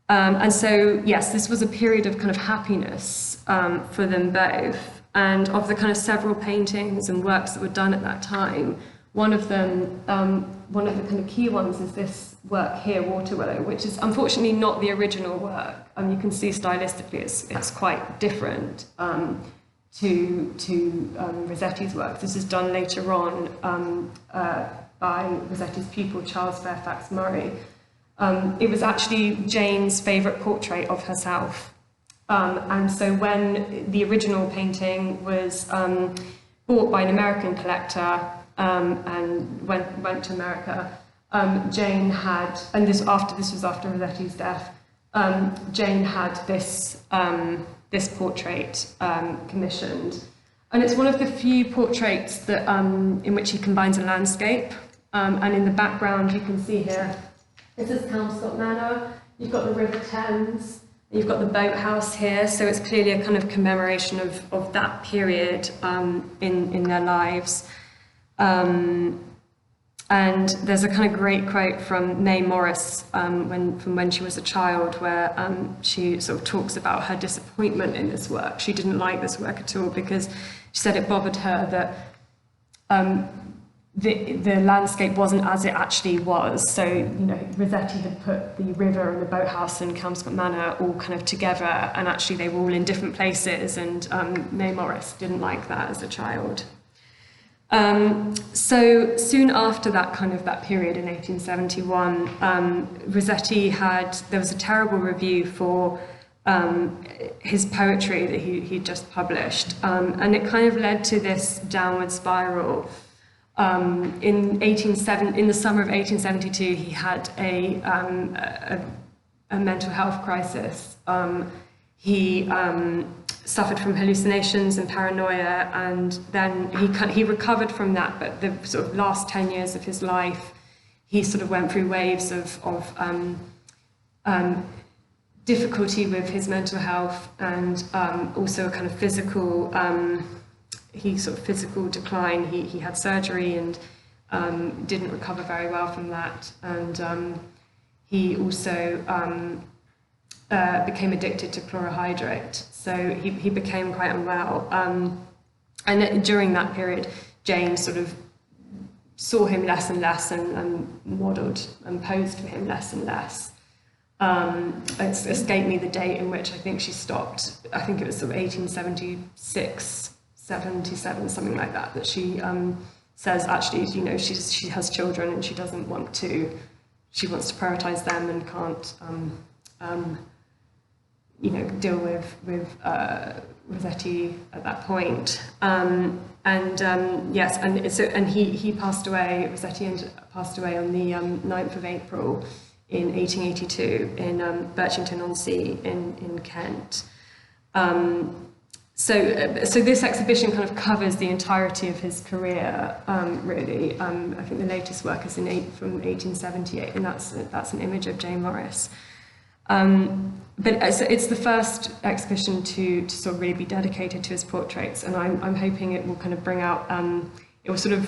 And so, yes, this was a period of kind of happiness for them both. And of the kind of several paintings and works that were done at that time, one of the kind of key ones is this work here, Water Willow, which is unfortunately not the original work. You can see stylistically it's quite different to Rossetti's work. This is done later on by Rossetti's pupil, Charles Fairfax Murray. It was actually Jane's favourite portrait of herself. And so when the original painting was bought by an American collector and went to America, Jane had, and this was after Rossetti's death, Jane had this, this portrait commissioned. And it's one of the few portraits that, in which he combines a landscape. And in the background, you can see here, this is Kelmscott Manor. You've got the River Thames. You've got the boathouse here. So it's clearly a kind of commemoration of that period in their lives. And there's a kind of great quote from May Morris from when she was a child, where she sort of talks about her disappointment in this work. She didn't like this work at all because she said it bothered her that the landscape wasn't as it actually was. So, you know, Rossetti had put the river and the boathouse and Kelmscott Manor all kind of together, and actually they were all in different places, and May Morris didn't like that as a child. So soon after that period in 1871, Rossetti there was a terrible review for his poetry that he'd just published, and it kind of led to this downward spiral. In the summer of 1872, he had a mental health crisis. He suffered from hallucinations and paranoia, and then he recovered from that. But the sort of last 10 years of his life, he sort of went through waves of difficulty with his mental health, and also a kind of physical physical decline. He had surgery and didn't recover very well from that, and he also became addicted to chlorohydrate, so he became quite unwell. And during that period, Jane sort of saw him less and less, and modelled and posed for him less and less. It's escaped me the date in which I think she stopped. I think it was sort of 1876, 77, something like that, that she says actually, you know, she has children and she doesn't want to, she wants to prioritise them and can't, you know, deal with Rossetti at that point. Yes, and he passed away, Rossetti passed away on the 9th of April in 1882 in Birchington-on-Sea in Kent. So this exhibition kind of covers the entirety of his career, really. I think the latest work is from 1878, and that's an image of Jane Morris. But it's the first exhibition to sort of really be dedicated to his portraits, and I'm hoping it will kind of bring out, it will sort of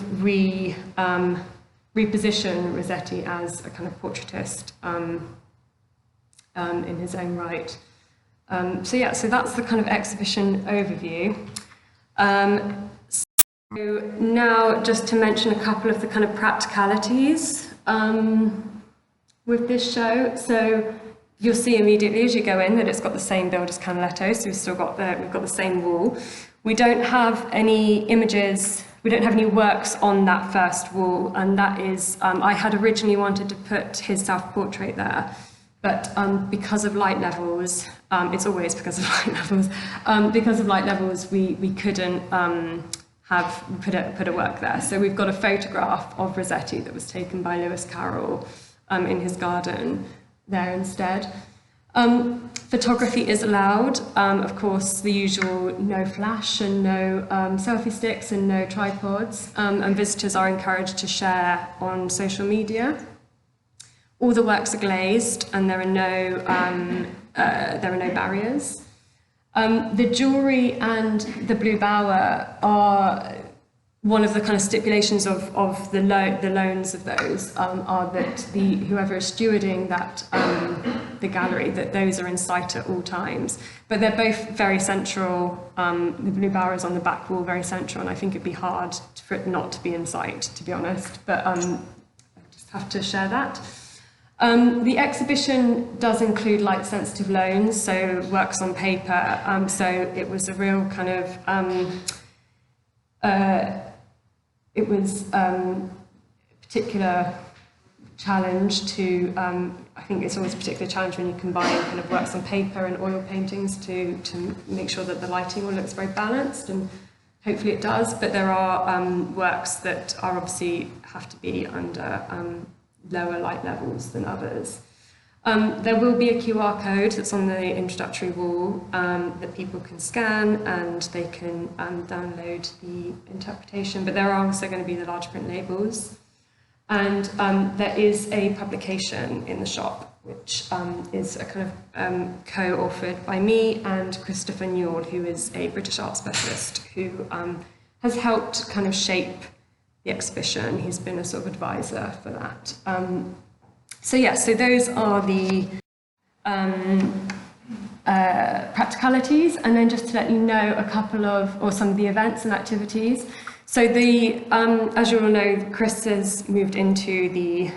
reposition Rossetti as a kind of portraitist in his own right. So that's the kind of exhibition overview. So now just to mention a couple of the kind of practicalities with this show. So you'll see immediately as you go in that it's got the same build as Canaletto, so we've got the same wall. We don't have any images, we don't have any works on that first wall, and that is, I had originally wanted to put his self-portrait there, but because of light levels, it's always because of light levels, we couldn't have put a work there. So we've got a photograph of Rossetti that was taken by Lewis Carroll in his garden there instead. Photography is allowed, of course, the usual no flash and no selfie sticks and no tripods, and visitors are encouraged to share on social media. All the works are glazed, and there are no barriers. The jewellery and the blue bower are one of the kind of stipulations of the loans of those are that whoever is stewarding that the gallery, that those are in sight at all times. But they're both very central. The blue bower is on the back wall, very central, and I think it'd be hard for it not to be in sight, to be honest. But I just have to share that. The exhibition does include light-sensitive loans, so works on paper. So it was a real kind of it was a particular challenge to, I think it's always a particular challenge when you combine kind of works on paper and oil paintings to make sure that the lighting all looks very balanced, and hopefully it does, but there are works that are obviously have to be under lower light levels than others. There will be a QR code that's on the introductory wall that people can scan, and they can download the interpretation, but there are also going to be the large print labels. And there is a publication in the shop, which is a kind of co-authored by me and Christopher Newell, who is a British art specialist who has helped kind of shape the exhibition. He's been a sort of advisor for that. So those are the practicalities, and then just to let you know a couple of, or some of the events and activities. So as you all know, Chris has moved into the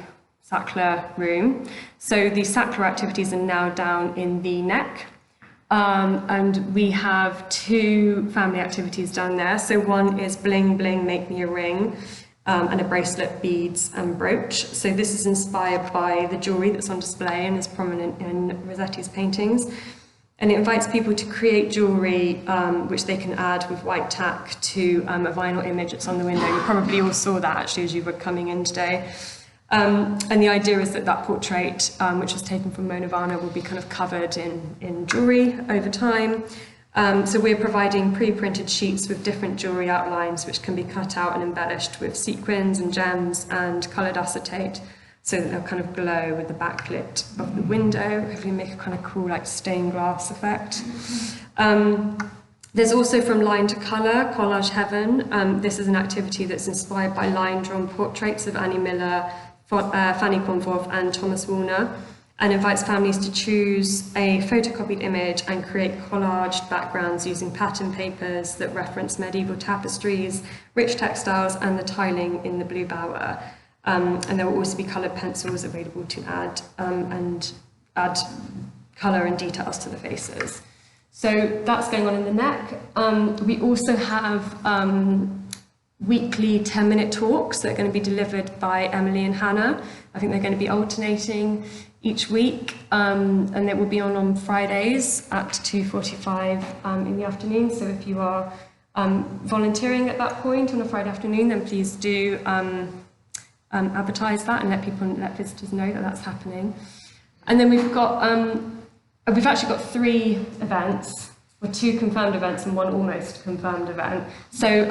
Sackler room. So the Sackler activities are now down in the neck. And we have two family activities down there. So one is Bling Bling, Make Me a Ring, and a bracelet, beads and brooch. So this is inspired by the jewellery that's on display and is prominent in Rossetti's paintings. And it invites people to create jewellery which they can add with white tack to a vinyl image that's on the window. You probably all saw that actually as you were coming in today. And the idea is that that portrait, which was taken from Mona Varna, will be kind of covered in jewellery over time. So we're providing pre-printed sheets with different jewellery outlines which can be cut out and embellished with sequins and gems and coloured acetate, so that they'll kind of glow with the backlit of the window, hopefully make a kind of cool like stained glass effect. There's also from Line to Colour, Collage Heaven. This is an activity that's inspired by line-drawn portraits of Annie Miller, Fanny Conforth and Thomas Woolner, and invites families to choose a photocopied image and create collaged backgrounds using pattern papers that reference medieval tapestries, rich textiles and the tiling in the Blue Bower. And there will also be coloured pencils available to add colour and details to the faces. So that's going on in the neck. We also have weekly 10-minute talks that are going to be delivered by Emily and Hannah. I think they're going to be alternating each week, and it will be on Fridays at 2:45 in the afternoon. So if you are volunteering at that point on a Friday afternoon, then please do advertise that and let visitors know that that's happening. And then we've actually got 3 events, or 2 confirmed events and 1 almost confirmed event. So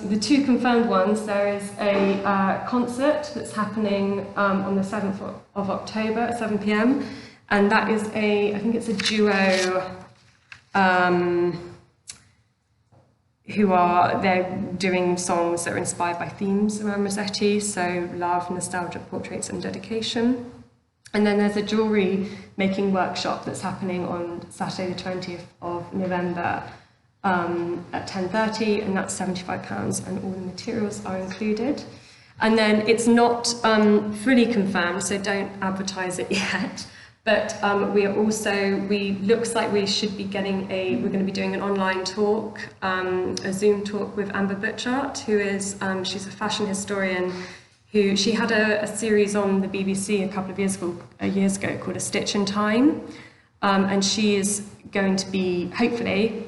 the 2 confirmed ones, there is a concert that's happening on the 7th of October at 7 p.m. And that is I think it's a duo they're doing songs that are inspired by themes around Rossetti, so love, nostalgia, portraits and dedication. And then there's a jewellery making workshop that's happening on Saturday the 20th of November at 10:30, and that's £75, and all the materials are included. And then it's not fully confirmed, so don't advertise it yet. But looks like we should be we're going to be doing an online talk, a Zoom talk with Amber Butchart, who is, she's a fashion historian she had a series on the BBC a couple of years ago called A Stitch in Time. And she is going to be, hopefully,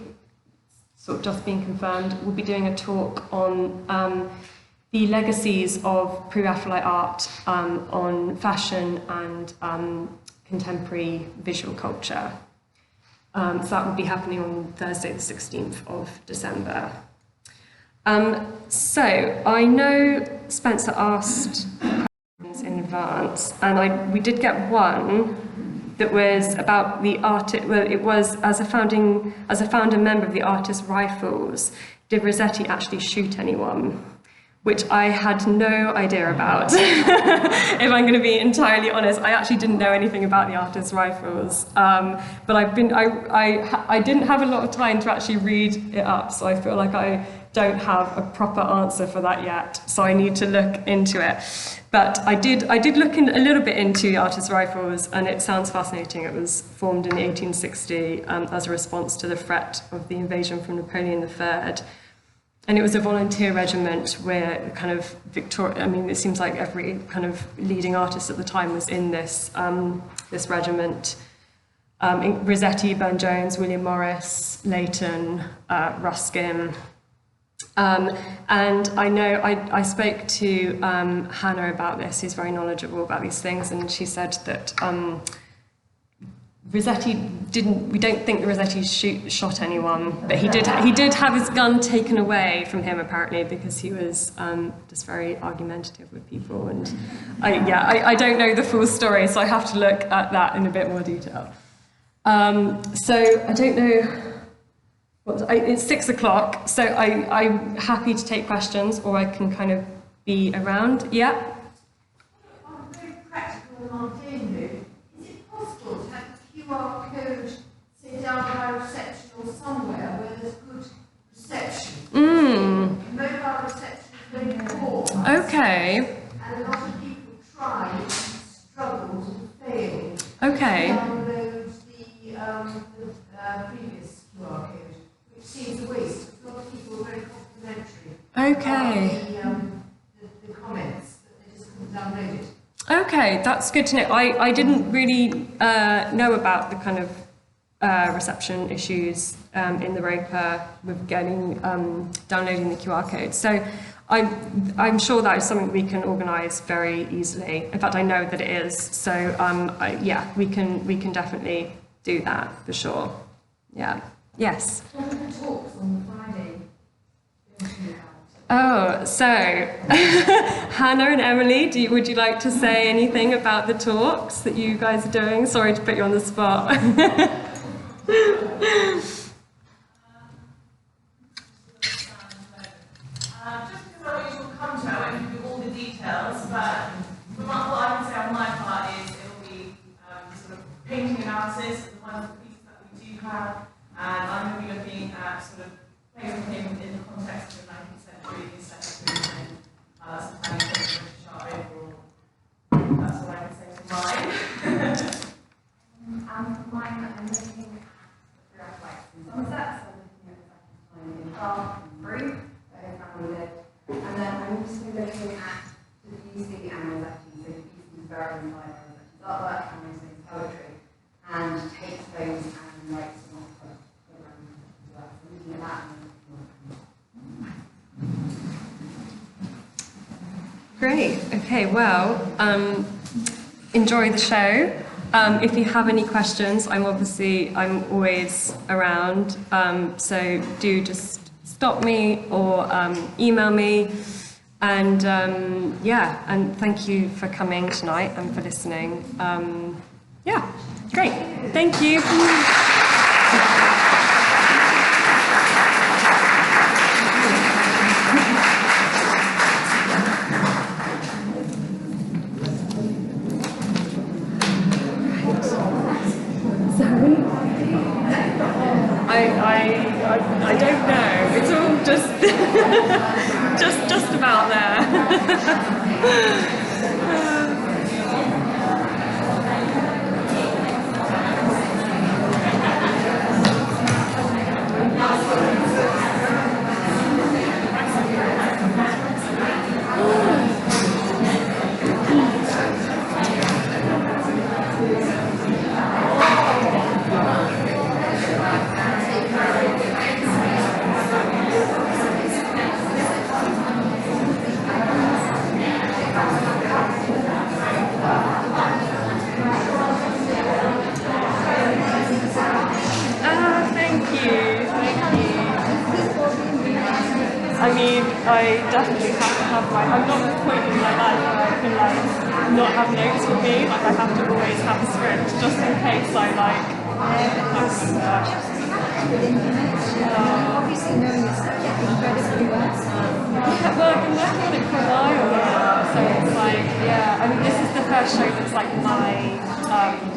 sort of just being confirmed, will be doing a talk on the legacies of pre-Raphaelite art on fashion and contemporary visual culture. So that will be happening on Thursday the 16th of December. So I know Spencer asked questions in advance, and we did get one that was about the artist. Well, it was as a founder member of the Artists' Rifles, did Rossetti actually shoot anyone? Which I had no idea about. If I'm going to be entirely honest, I actually didn't know anything about the Artists' Rifles, but I didn't have a lot of time to actually read it up, so I feel like I don't have a proper answer for that yet, so I need to look into it. But I did look a little bit into the Artists' Rifles, and it sounds fascinating. It was formed in 1860 as a response to the threat of the invasion from Napoleon III. And it was a volunteer regiment where kind of it seems like every kind of leading artist at the time was in this regiment. Rossetti, Burne-Jones, William Morris, Leighton, Ruskin. And I know I spoke to Hannah about this, who's very knowledgeable about these things, and she said that Rossetti we don't think that Rossetti shot anyone, but he did have his gun taken away from him apparently because he was just very argumentative with people, and I don't know the full story, so I have to look at that in a bit more detail. So I don't know, it's 6 o'clock, so I'm happy to take questions, or I can kind of be around. Yeah? I'm very practical and mundane. Is it possible to have a QR code, say, down by reception or somewhere where there's good reception? Mobile reception is very poor. Okay. And a lot of people try, struggled and failed. Okay. To download the previous QR code, which seems a waste. A lot of people are very complimentary. Okay. The comments, that they just couldn't download it. Okay, that's good to know. I didn't really know about the kind of reception issues in the Roper with getting downloading the QR code. So I'm sure that is something we can organise very easily. In fact, I know that it is. So yeah, we can definitely do that for sure. Yeah. Yes. What are the talks on Friday? Oh, so Hannah and Emily, would you like to say anything about the talks that you guys are doing? Sorry to put you on the spot. Just because I usually come to it, I won't give you all the details, but from what I can say on my part is it'll be sort of painting analysis of the wonderful pieces that we do have, and I'm going to be looking at sort of playing with him in the context of the 19th century, the aesthetic movement, some kind of British art overall. That's all I can say for mine. Mine, I'm looking at the reflex in Somerset, so looking at the second time in Bath and Bree, where her family lived. And then I'm also looking at Debussy and Rossetti, so Debussy is very inspired by Rossetti's artwork and Rossetti's poetry, and takes those and writes them off for as well. So looking at that. Great. Okay, well, enjoy the show. If you have any questions, I'm always around, so do just stop me or email me. And yeah, and thank you for coming tonight and for listening. Yeah, great. Thank you. I don't know. It's all just about there. I mean, I definitely have to have I'm not at the point in my life where I can not have notes with me. Like I have to always have a script just in case I obviously knowing your subject incredibly well. Yeah, well, I've been working on it for a while now, so it's yeah. I mean, this is the first show that's my.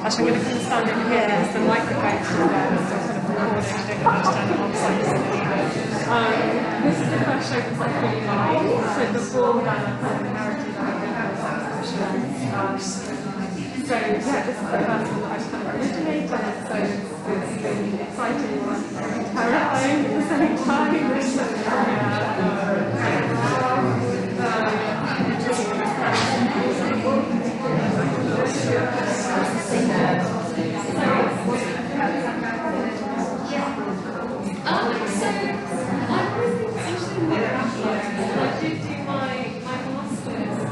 Actually, I'm going to stand over here because the microphone's still there, so sort of recording. I don't know how to stand it on site either. This is the first show that's fully live, so the broad and kind of narrative so yeah, this is the first one that I've kind of originated, so it's been exciting and terrifying at the same time. So I did do my master's.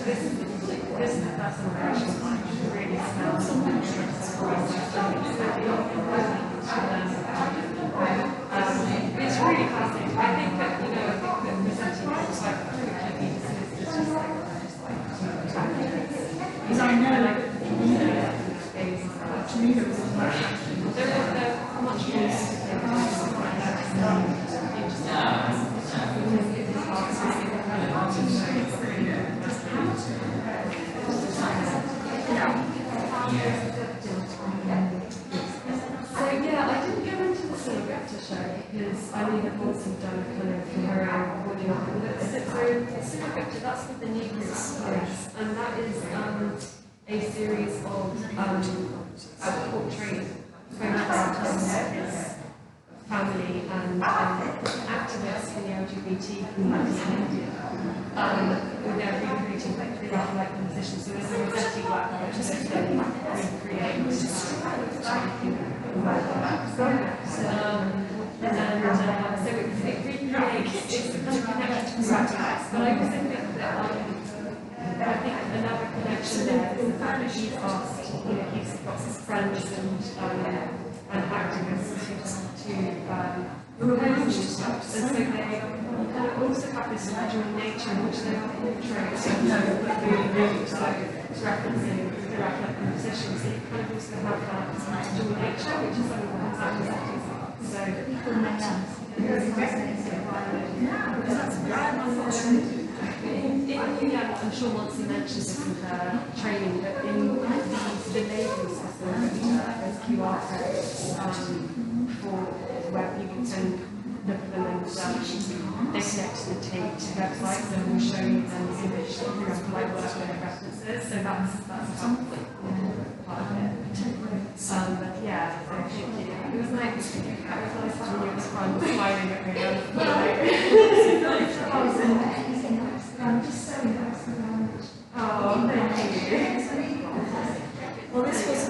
this is the first impression, like, really smells of the it's really fascinating. I think that, you know, I think that Rossetti was quite quickly be dismissed as just like because I know, like, to me, there was much more because I mean, I've also done kind of her own recording of it. So Picture, that's what the new group is, and that is a series of portrait photographs of his family and activists in the LGBT community in India. They're recreating like compositions. So there's a Rossetti work which is they recreate and so it recreates, it's kind of connected to practice. But I also think that I think another connection there is the fact that he's asked, you know, he's got his friends and activists to propose stuff. And so they kind of also have this dual nature in which they are portrayed to referencing the reflecting position. So you kind of also have that dual nature, which is something that comes out of Rossetti's art. So people may have. I'm sure Monty mentioned this in her training, but in the label system, there's QR codes for where people can look at them and they connect to the Tate website, so we'll show you then the image through like work references, so that's helpful part of it. But yeah, so thank you. It was nice having you at the front, smiling at me. I'm just so nice. Oh, thank you. Well, this was